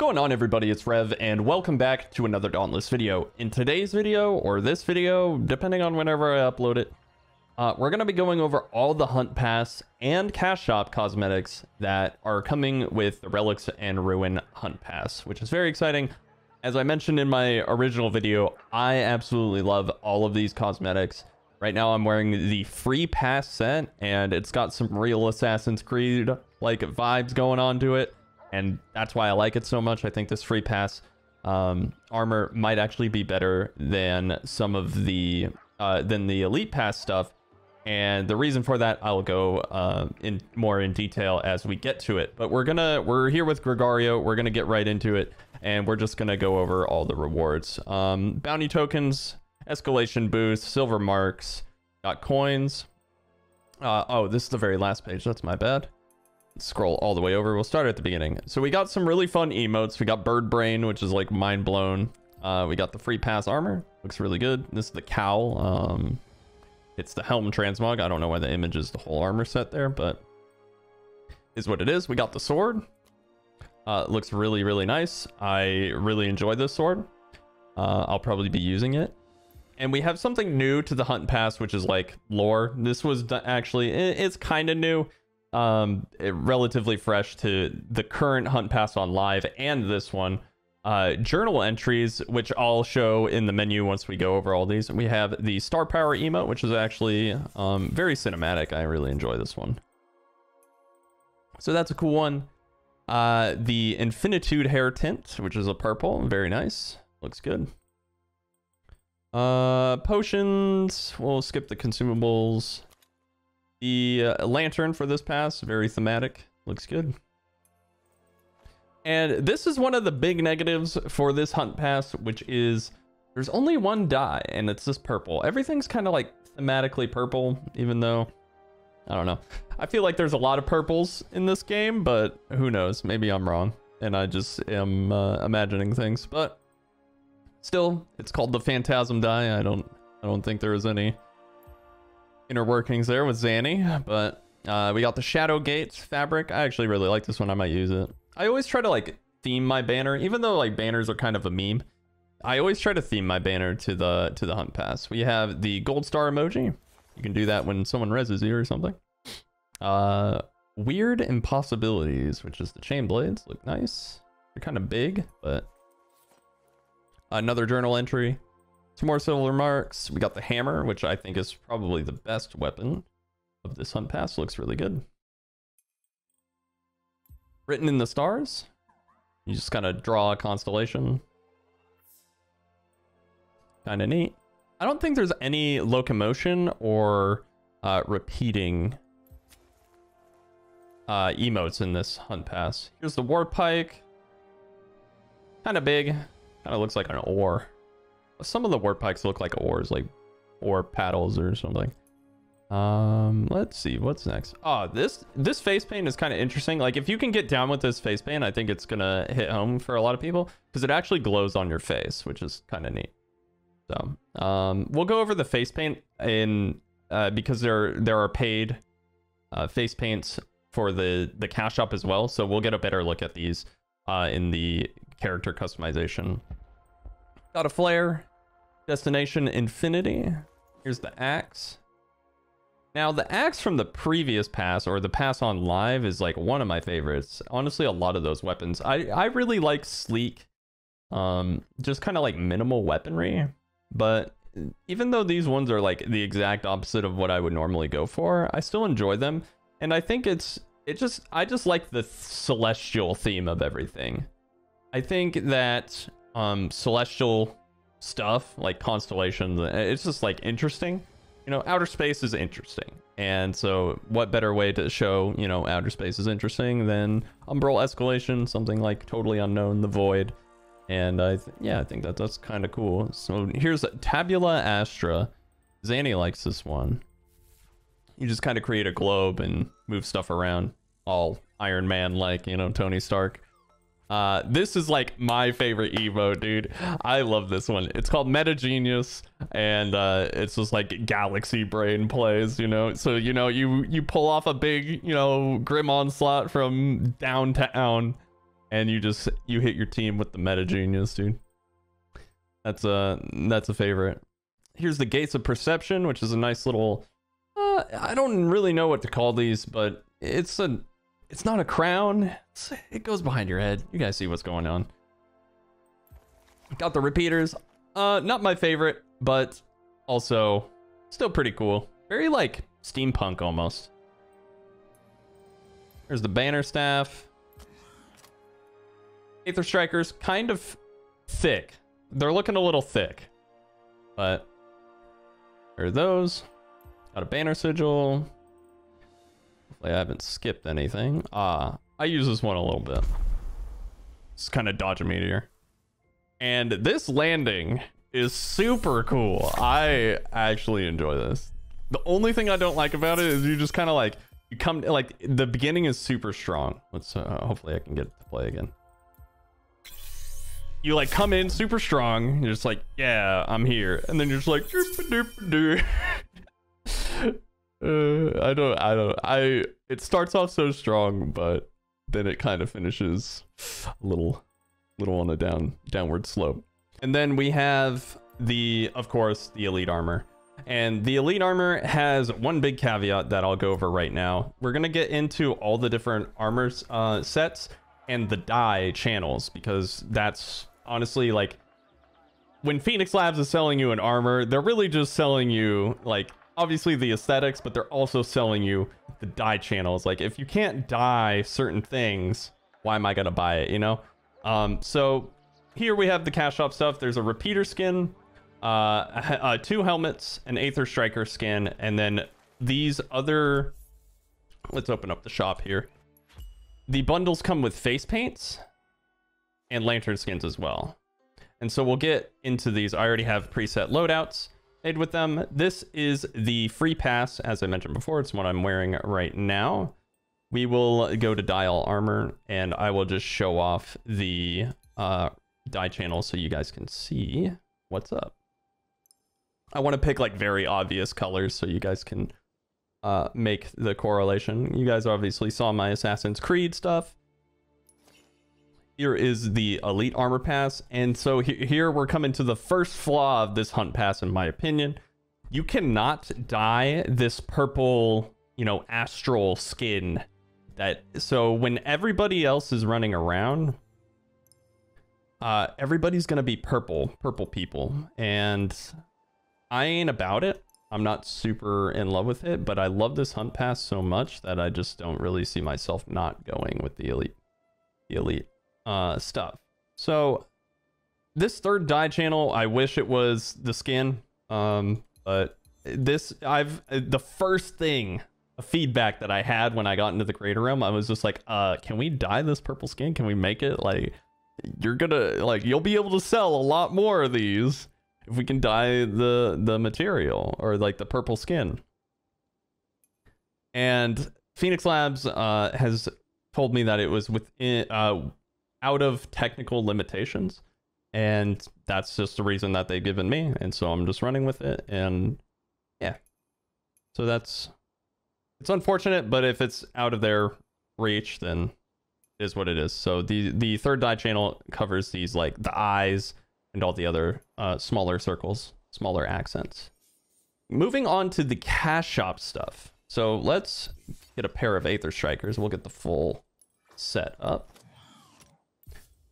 going on, everybody? It's Rev, and welcome back to another Dauntless video. In today's video, or this video, depending on whenever I upload it, we're going to be going over all the Huntpass and Cash Shop cosmetics that are coming with the Relics and Ruin Huntpass, which is very exciting. As I mentioned in my original video, I absolutely love all of these cosmetics. Right now I'm wearing the free pass set, and it's got some real Assassin's Creed like vibes going on to it. And that's why I like it so much. I think this free pass armor might actually be better than some of the elite pass stuff. And the reason for that, I'll go in more detail as we get to it. But we're here with Gregario. We're gonna get right into it, and we're just gonna go over all the rewards. Bounty tokens, escalation boost, silver marks, got coins. Oh, this is the very last page. That's my bad. Scroll all the way over. We'll start at the beginning. So we got some really fun emotes. We got bird brain, which is like mind blown. We got the free pass armor, looks really good. This is the cowl. It's the helm transmog. I don't know why the image is the whole armor set there, but is what it is. We got the sword. Looks really nice. I really enjoy this sword. I'll probably be using it. And we have something new to the Huntpass, which is like lore. This was actually, it's kind of new. Relatively fresh to the current Huntpass on live and this one. Journal entries, which I'll show in the menu once we go over all these. We have the Star Power Emo, which is actually very cinematic. I really enjoy this one. So that's a cool one. The Infinitude hair tint, which is a purple, very nice, looks good. Potions, we'll skip the consumables. The lantern for this pass, very thematic, looks good. And this is one of the big negatives for this Huntpass, which is there's only one dye, and it's this purple. Everything's kind of like thematically purple, even though, I don't know. I feel like there's a lot of purples in this game, but who knows? Maybe I'm wrong, and I just am imagining things. But still, it's called the Phantasm dye. I don't think there is any inner workings there with Zanny, but we got the Shadow Gate fabric. I actually really like this one. I might use it. I always try to like theme my banner, even though like banners are kind of a meme. I always try to theme my banner to the Huntpass. We have the gold star emoji. You can do that when someone reses you or something. Weird impossibilities, which is the chain blades, look nice. They're kind of big, but another journal entry. Some more silver marks. We got the hammer, which I think is probably the best weapon of this Huntpass. Looks really good. Written in the stars. You just kind of draw a constellation. Kind of neat. I don't think there's any locomotion or repeating emotes in this Huntpass. Here's the war pike. Kind of big. Kind of looks like an oar. Some of the warp pikes look like oars, like oar paddles or something. Let's see what's next. Oh, this face paint is kind of interesting. Like if you can get down with this face paint, I think it's gonna hit home for a lot of people because it actually glows on your face, which is kind of neat. So we'll go over the face paint in because there are paid face paints for the cash shop as well, so we'll get a better look at these in the character customization. Got a flare. Destination Infinity. Here's the axe. Now the axe from the previous pass, or the pass on live, is like one of my favorites. Honestly, a lot of those weapons. I really like sleek, just kind of like minimal weaponry. But even though these ones are like the exact opposite of what I would normally go for, I still enjoy them. And I think I just like the celestial theme of everything. I think that celestial stuff like constellations, it's just like interesting. You know, outer space is interesting, and so what better way to show, you know, outer space is interesting than umbral escalation, something like totally unknown, the void. And I think that's kind of cool. So here's Tabula Astra. Zanny likes this one. You just kind of create a globe and move stuff around, all Iron Man like, you know, Tony Stark. This is like my favorite emote, dude. I love this one. It's called Meta Genius, and it's just like galaxy brain plays, you know. So, you know, you pull off a big, you know, grim onslaught from downtown, and you hit your team with the meta genius, dude. That's a favorite. Here's the Gates of Perception, which is a nice little, I don't really know what to call these, but it's not a crown. It goes behind your head. You guys see what's going on. Got the repeaters. Not my favorite, but also still pretty cool. Very like steampunk almost. There's the banner staff. Aether Strikers, kind of thick. They're looking a little thick, but there are those. Got a banner sigil. Hopefully I haven't skipped anything. I use this one a little bit. Just kind of dodge a meteor. And this landing is super cool. I actually enjoy this. The only thing I don't like about it is you just kind of like, you come, like the beginning is super strong. Let's hopefully I can get it to play again. You like come in super strong. You're just like, yeah, I'm here. And then you're just like, it starts off so strong, but then it kind of finishes a little on a downward slope. And then we have of course, the elite armor. And the elite armor has one big caveat that I'll go over right now. We're gonna get into all the different armors sets and the dye channels, because that's honestly like when Phoenix Labs is selling you an armor, they're really just selling you like obviously the aesthetics, but they're also selling you the dye channels. Like if you can't dye certain things, why am I gonna buy it, you know? So here we have the cash shop stuff. There's a repeater skin, 2 helmets, an Aether Striker skin, and then these other, let's open up the shop here. The bundles come with face paints and lantern skins as well. And so we'll get into these. I already have preset loadouts made with them. This is the free pass, as I mentioned before. It's what I'm wearing right now. We will go to Dial Armor, and I will just show off the dye channel so you guys can see what's up. I want to pick like very obvious colors so you guys can make the correlation. You guys obviously saw my Assassin's Creed stuff. Here is the Elite Armor Pass. And so here we're coming to the first flaw of this Hunt Pass, in my opinion. You cannot dye this purple, you know, astral skin. So when everybody else is running around, everybody's going to be purple people. And I ain't about it. I'm not super in love with it, but I love this Hunt Pass so much that I just don't really see myself not going with the elite stuff. So this third dye channel, I wish it was the skin, but the first thing, a feedback that I had when I got into the creator realm, I was just like, can we dye this purple skin? Can we make it like, you'll be able to sell a lot more of these if we can dye the material, or like the purple skin. And Phoenix Labs has told me that it was within out of technical limitations, and that's just the reason that they've given me, and so I'm just running with it. And yeah, so it's unfortunate, but if it's out of their reach, then it is what it is. So the third dye channel covers these, like the eyes and all the other smaller circles, smaller accents. Moving on to the cash shop stuff. So let's get a pair of Aether Strikers. We'll get the full set up.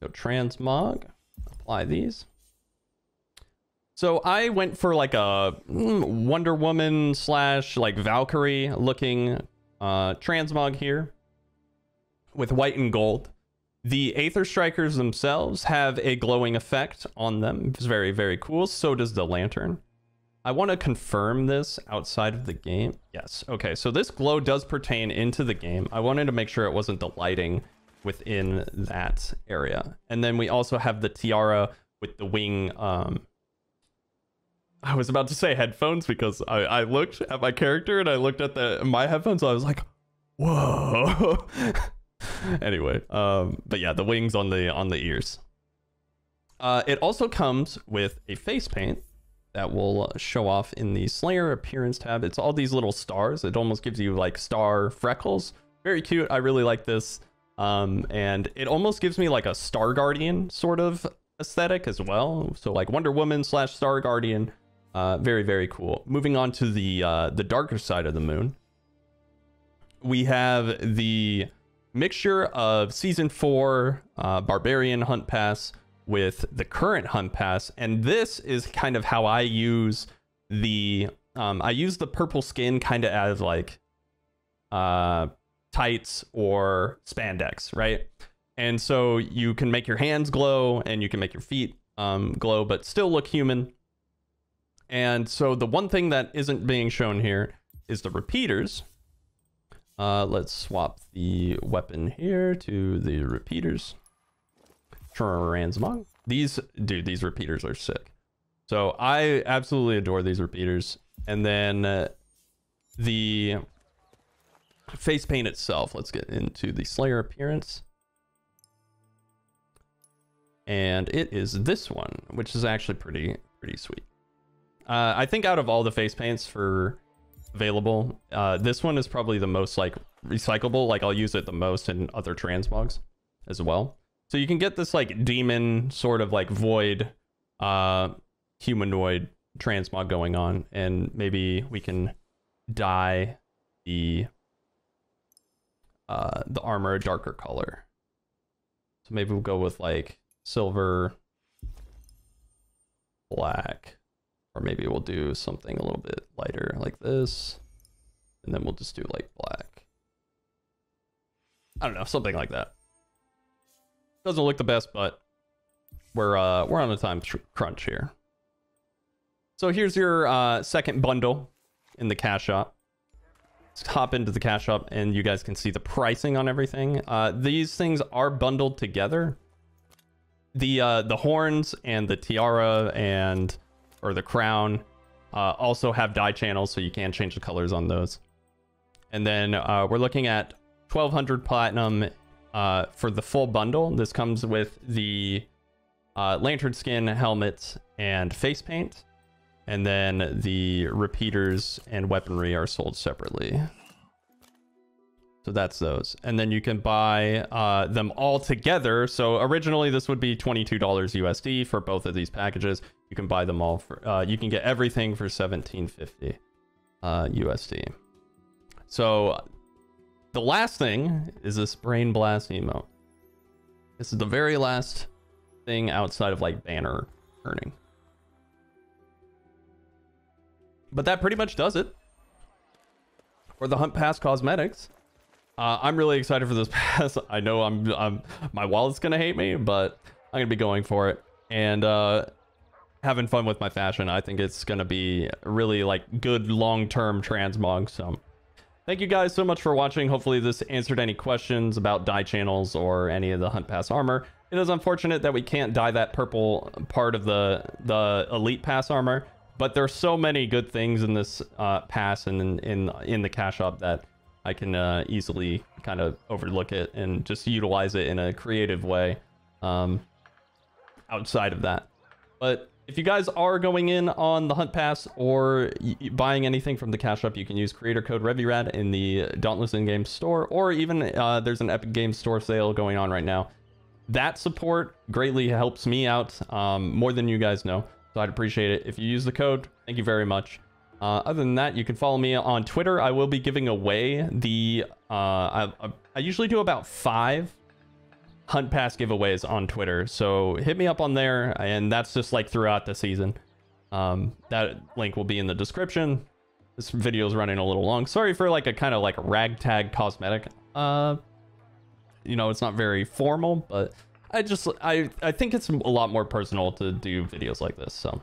Go transmog, apply these. So I went for like a Wonder Woman / like Valkyrie looking transmog here with white and gold. The Aether Strikers themselves have a glowing effect on them. It's very, very cool. So does the lantern. I want to confirm this outside of the game. Yes. Okay. So this glow does pertain into the game. I wanted to make sure it wasn't the lighting within that area. And then we also have the Tiara with the wing. I was about to say headphones because I looked at my character and I looked at my headphones. So I was like, whoa. Anyway, but yeah, the wings on the ears. It also comes with a face paint that will show off in the Slayer appearance tab. It's all these little stars. It almost gives you like star freckles. Very cute. I really like this. And it almost gives me like a Star Guardian sort of aesthetic as well. So like Wonder Woman / Star Guardian. Very, very cool. Moving on to the darker side of the moon. We have the mixture of Season 4 Barbarian Hunt Pass with the current Hunt Pass. And this is kind of how I use the... I use the purple skin kind of as like tights or spandex, right? And so you can make your hands glow and you can make your feet glow, but still look human. And so the one thing that isn't being shown here is the repeaters. Let's swap the weapon here to the repeaters. Transmog. These repeaters are sick. So I absolutely adore these repeaters. And then the face paint itself. Let's get into the Slayer appearance. And it is this one, which is actually pretty sweet. I think out of all the face paints available, this one is probably the most like recyclable. Like I'll use it the most in other transmogs as well. So you can get this like demon sort of like void humanoid transmog going on, and maybe we can dye the armor a darker color. So maybe we'll go with like silver, black, or maybe we'll do something a little bit lighter like this, and then we'll just do like black. I don't know, something like that. Doesn't look the best, but we're on a time crunch here. So here's your second bundle in the cash shop. Let's hop into the cash shop and you guys can see the pricing on everything. These things are bundled together. The horns and the tiara or the crown also have dye channels, so you can change the colors on those. And then we're looking at 1200 platinum for the full bundle. This comes with the lantern skin, helmet, and face paint. And then the repeaters and weaponry are sold separately. So that's those. And then you can buy them all together. So originally this would be $22 USD for both of these packages. You can buy them all for, you can get everything for $17.50 USD. So the last thing is this Brain Blast emote. This is the very last thing outside of like banner earning. But that pretty much does it for the Hunt Pass cosmetics. I'm really excited for this pass. I know my wallet's gonna hate me, but I'm gonna be going for it and having fun with my fashion. I think it's gonna be really like good long-term transmog. So thank you guys so much for watching. Hopefully this answered any questions about dye channels or any of the Hunt Pass armor. It is unfortunate that we can't dye that purple part of the Elite Pass armor. But there's so many good things in this pass and in the cash shop that I can easily kind of overlook it and just utilize it in a creative way outside of that. But if you guys are going in on the Hunt Pass or buying anything from the cash shop, you can use creator code Revvy in the Dauntless in-game store, or even there's an Epic Games Store sale going on right now. That support greatly helps me out more than you guys know. So I'd appreciate it if you use the code. Thank you very much. Other than that, you can follow me on Twitter. I will be giving away the... I usually do about 5 Hunt Pass giveaways on Twitter. So hit me up on there, and that's just like throughout the season. That link will be in the description. This video is running a little long. Sorry for like a kind of like ragtag cosmetic. You know, it's not very formal, but... I think it's a lot more personal to do videos like this. So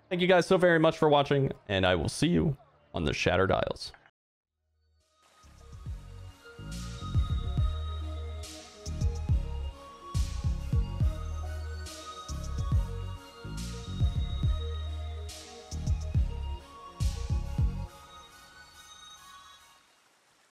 thank you guys so very much for watching, and I will see you on the Shattered Isles.